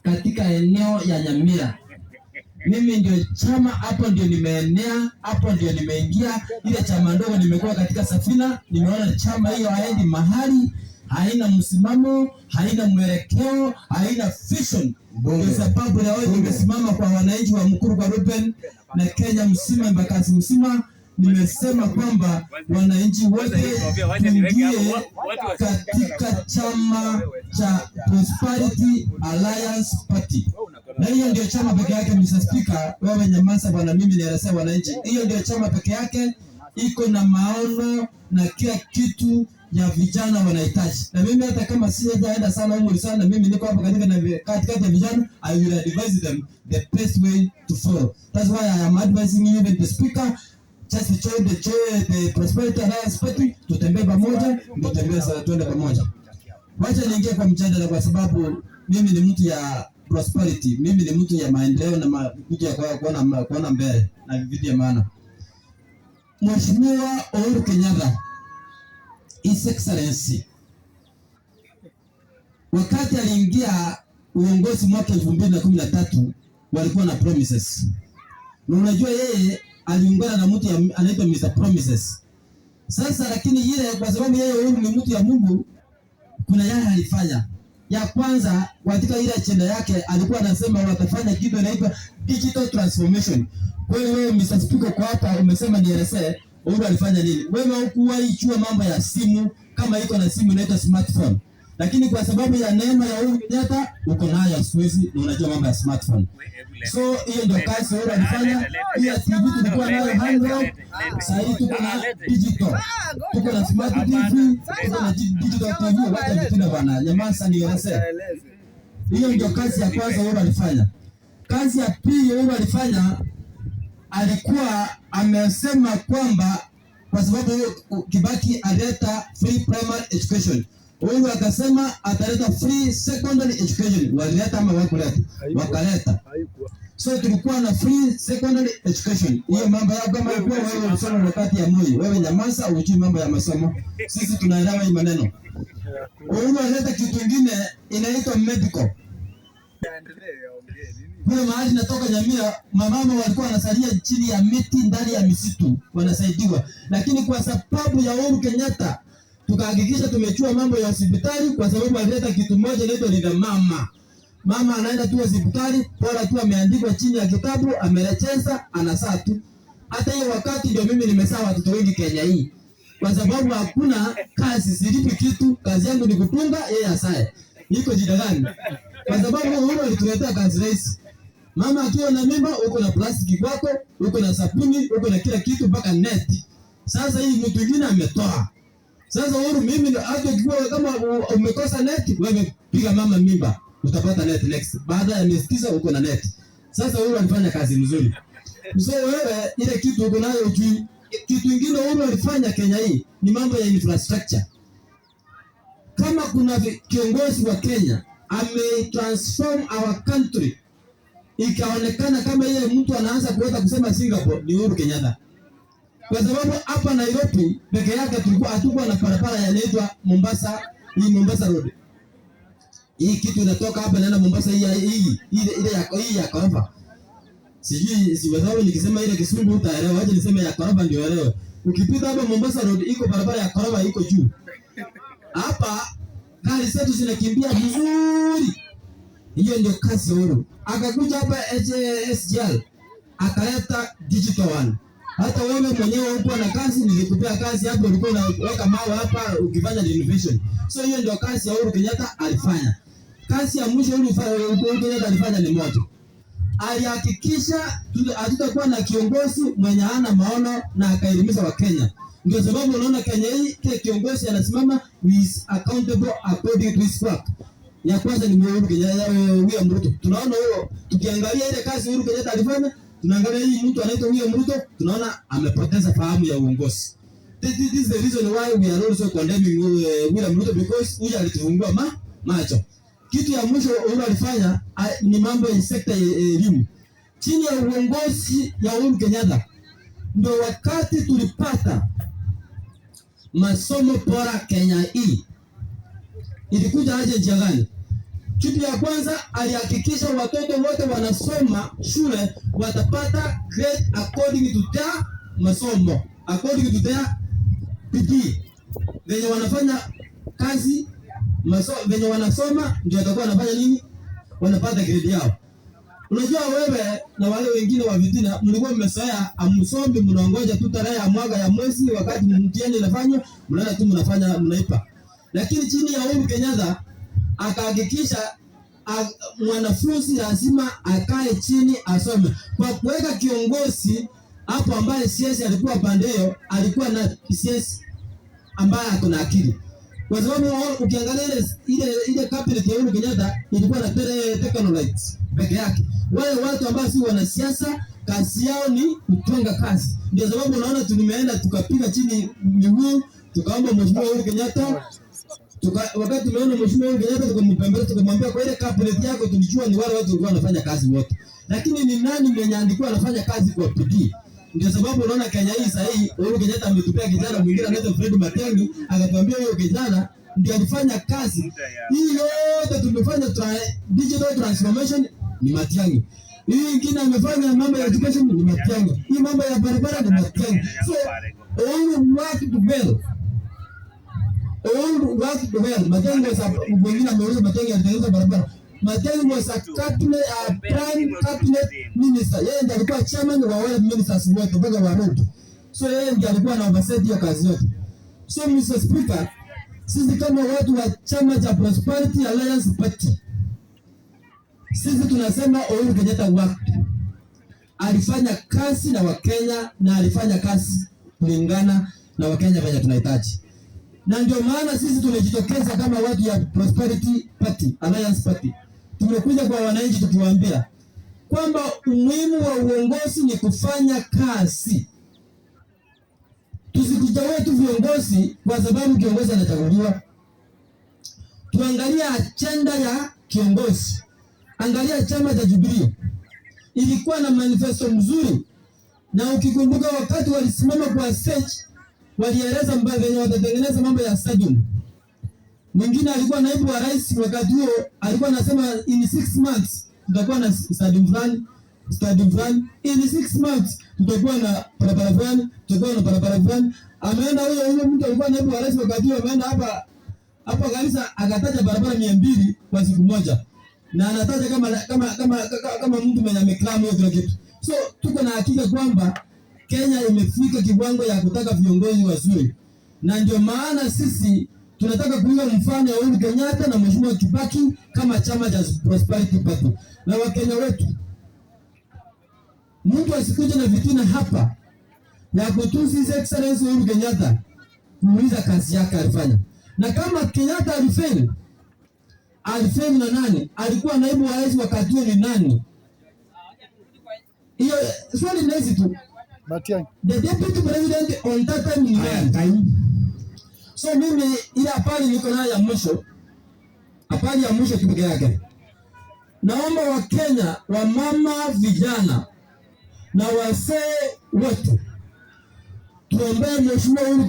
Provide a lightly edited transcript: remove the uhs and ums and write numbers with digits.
katika eneo ya Nyamira. Mimi ndio chama hapo, ndio nimeenea hapo, ndio nimeingia. Ile chama ndogo nimekuwa katika safina, nimeona chama hiyo haendi mahali, haina msimamo, haina mwelekeo, haina vision. Kwa sababu leo nimesimama kwa wananchi wa Mukuru kwa Ruben na Kenya msima, Embakasi msima. Nimesema kwamba wananchi wote tuingie katika chama cha Prosperity Alliance Party, na hiyo ndio chama peke yake. Mr. Speaker, wewe nyamaza bwana, mimi nielezea wananchi, hiyo ndio chama peke yake iko na maono na kila kitu ya vijana wanahitaji. Na mimi hata kama sijaenda sana umri sana, mimi niko hapa katika ya vijana. I will advise them the best way to follow. That's why I am advising you, the Speaker, just join the Prosperity Alliance Party, tutembee pamoja, tutembee sawa, tuende pamoja. Wacha niingie kwa mjadala, kwa sababu mimi ni mtu ya prosperity, mimi ni mtu ya maendeleo na mtu ya kuona mbele na vitu ya maana. Mheshimiwa Uhuru Kenyatta, His Excellency, wakati aliingia uongozi mwaka 2013 walikuwa na promises. Na unajua yeye aliungana na mtu anaitwa Mr. Promises. Sasa lakini ile kwa sababu yeye Uhuru ni mtu ya Mungu, kuna yale alifanya. Ya kwanza katika ile agenda yake alikuwa anasema watafanya kitu inaitwa digital transformation. Kwa hiyo wewe Mr. Speaker kwa hapa umesema nielezee Uhuru alifanya nini? Wewe hukuwahi jua mambo ya simu, kama iko na simu inaitwa smartphone. Lakini kwa sababu ya neema ya Uhuru Kenyatta uko nayo siku hizi na unajua mambo ya smartphone. So hiyo ndio kazi Uhuru alifanya. Pia TV tulikuwa nayo handheld, sasa hivi tuko na digital. Tuko na smart TV, tuko na digital TV. Wacha vitina bwana, nyamaza nielezee. Hiyo ndio kazi ya kwanza Uhuru alifanya. Kazi ya pili Uhuru alifanya, alikuwa amesema kwamba kwa sababu Kibaki aleta free primary education, Uhuru akasema ataleta free secondary education. Walileta ama wakuleta? Wakaleta. So tulikuwa na free secondary education. Hiyo mambo yako kama ilikuwa wewe unasoma wakati ya Moi, wewe nyamaza, ujui mambo ya masomo. Sisi tunaelewa hii maneno. Uhuru alileta kitu kingine inaitwa medical. Kuna mahali natoka Nyamira, mamama walikuwa wanasalia chini ya miti ndani ya misitu wanasaidiwa. Lakini kwa sababu ya Uhuru Kenyatta tukahakikisha tumechua mambo ya hospitali, kwa sababu alileta kitu moja inaitwa Linda Mama. Mama anaenda tu hospitali, bora tu ameandikwa chini ya kitabu, amerecheza, anasaa tu. Hata hiyo wakati ndio mimi nimesaa watoto wengi Kenya hii. Kwa sababu hakuna kazi, silipi kitu, kazi yangu ni kutunga, yeye asae. Iko jida gani? Kwa sababu Uhuru alituletea kazi rahisi. Mama akiwa na mimba, uko na plastiki kwako, uko na sabuni, uko na kila kitu mpaka net. Sasa hii mtu mwingine ametoa. Sasa Uhuru, mimi hata kama umekosa net, wewe piga mama mimba, utapata net next. Baada ya miezi 9 uko na net. Sasa Uhuru alifanya kazi nzuri. So wewe ile kitu uko nayo ujui. Kitu kingine Uhuru alifanya Kenya hii ni mambo ya infrastructure. Kama kuna kiongozi wa Kenya transform our country, ikaonekana kama yeye mtu anaanza kuweza kusema Singapore, ni Uhuru Kenyatta. Kwa sababu hapa Nairobi peke yake hatukuwa na barabara inaitwa Mombasa, hii Mombasa Road. Hii kitu inatoka hapa naenda Mombasa, hii ya Korofa. Sijui sababu nikisema ile Kisungu utaelewa, aje niseme ya Korofa ndio elewe. Ukipita hapa Mombasa Road iko barabara ya Korofa iko juu. Hapa gari zetu zinakimbia vizuri. Hiyo ndio kazi Uhuru. Akakuja hapa SGR akaleta digital one. Hata wewe mwenyewe uko na kazi, nilikupea kazi hapo, ulikuwa unaweka mawe hapa ukifanya renovation. So hiyo ndio kazi ya Uhuru Kenyatta alifanya. Kazi ya mwisho Uhuru Kenyatta alifanya ni moja. Alihakikisha hatutakuwa na kiongozi mwenye hana maono na akaelimisha Wakenya. Ndio sababu unaona Kenya hii kile kiongozi anasimama is accountable according to his work. Ya kwanza ni Uhuru Kenyatta, William Ruto. Tunaona huyo, tukiangalia ile kazi Uhuru Kenyatta alifanya, tunaangalia hii mtu anaitwa William Ruto, tunaona amepoteza fahamu ya uongozi. This is the reason why we are also condemning William Ruto, because huyu alitufungua macho. Kitu ya mwisho Uhuru alifanya ni mambo ya sekta ya elimu. Chini ya uongozi ya Uhuru Kenyatta ndio wakati tulipata masomo bora Kenya hii. Ilikuja aje njia gani? Kitu ya kwanza alihakikisha watoto wote wanasoma shule watapata grade according to their masomo, according to their bidii. Venye wanafanya kazi venye wanasoma ndio watakuwa wanafanya nini? Wanapata grade yao. Unajua wewe na wale wengine wa vitina mlikuwa mmesoea amsomi, mnaongoja tu tarehe ya mwaka ya mwezi, wakati mtihani unafanywa mnaenda tu mnafanya mnaipa. Lakini chini ya Uhuru Kenyatta akahakikisha mwanafunzi lazima akae chini asome, kwa kuweka kiongozi hapo ambaye CS alikuwa pande hiyo, alikuwa na CS ambaye ako na akili, kwa sababu ukiangalia ile cabinet ya Uhuru Kenyatta ilikuwa na technocrats peke yake. Wale watu ambao si wanasiasa kazi yao ni kutunga kazi. Ndio sababu unaona tulimeenda tukapiga chini miguu tukaomba Mheshimiwa Uhuru Kenyatta, wakati tumeona Mheshimiwa Uhuru Kenyatta tukampembeleza, tukamwambia kwa ile cabinet yako tulijua ni wale watu walikuwa wanafanya kazi wote, lakini ni nani mwenye andikwa anafanya kazi kwa bidii? Ndio sababu unaona Kenya hii sasa hii Uhuru Kenyatta ametupea kijana mwingine anaitwa Fred Matiang'i, akatuambia huyo kijana ndio alifanya kazi hii yote tumefanya digital transformation ni Matiang'i. Hii nyingine amefanya mambo ya education ni Matiang'i. Hii mambo ya barabara ni Matiang'i. So all work together. All work together. Matiang'i was wengine ameuliza Matiang'i alitengeneza barabara. Matiang'i was a cabinet, prime cabinet minister. Yeye ndiye alikuwa chairman wa wale ministers wote mpaka wa road. So yeye ndiye alikuwa na oversight hiyo kazi yote. So Mr. Speaker, sisi kama watu wa chama cha Prosperity Alliance Party, sisi tunasema Uhuru Kenyatta worked. Alifanya kazi na Wakenya na alifanya kazi kulingana na Wakenya venye tunahitaji. Na ndio maana sisi tumejitokeza kama watu ya Prosperity Party Alliance Party. Tumekuja kwa wananchi tukiwaambia kwamba umuhimu wa uongozi ni kufanya kazi. Tusikuchague tu viongozi kwa sababu kiongozi anachaguliwa. Tuangalia agenda ya kiongozi. Angalia chama cha Jubilee. Ilikuwa na manifesto mzuri. Na ukikumbuka wakati walisimama kwa stage, walieleza mbele watatengeneza mambo ya stadium. Mwingine alikuwa naibu wa rais wakati huo, alikuwa anasema in 6 months tutakuwa na stadium fulani. In 6 months tutakuwa na barabara fulani. Ameenda huyo mtu alikuwa naibu wa rais wakati huo, ameenda hapa Garissa akataja barabara 200 kwa siku moja. Na anataja kama mtu mwenye ameklamu hiyo kitu. So tuko na hakika kwamba Kenya imefika kiwango ya kutaka viongozi wazuri. Na ndio maana sisi tunataka kuiga mfano wa Uhuru Kenyatta na Mheshimiwa Kibaki kama chama cha Prosperity Party. Na Wakenya wetu, mtu asikuje na vitina hapa ya kutusi His Excellency Uhuru Kenyatta kuuliza kazi yake alifanya. Na kama Kenyatta alifeli na nani? Alikuwa naibu wa rais wakati huo ni nani? Hiyo swali ni hizi tu. Matiang'i. The deputy president on that time ni nani? So mimi ile habari niko nayo ya mwisho. Habari ya mwisho kipekee yake. Naomba Wakenya, wamama, vijana na wazee wote tuombee Mheshimiwa Uhuru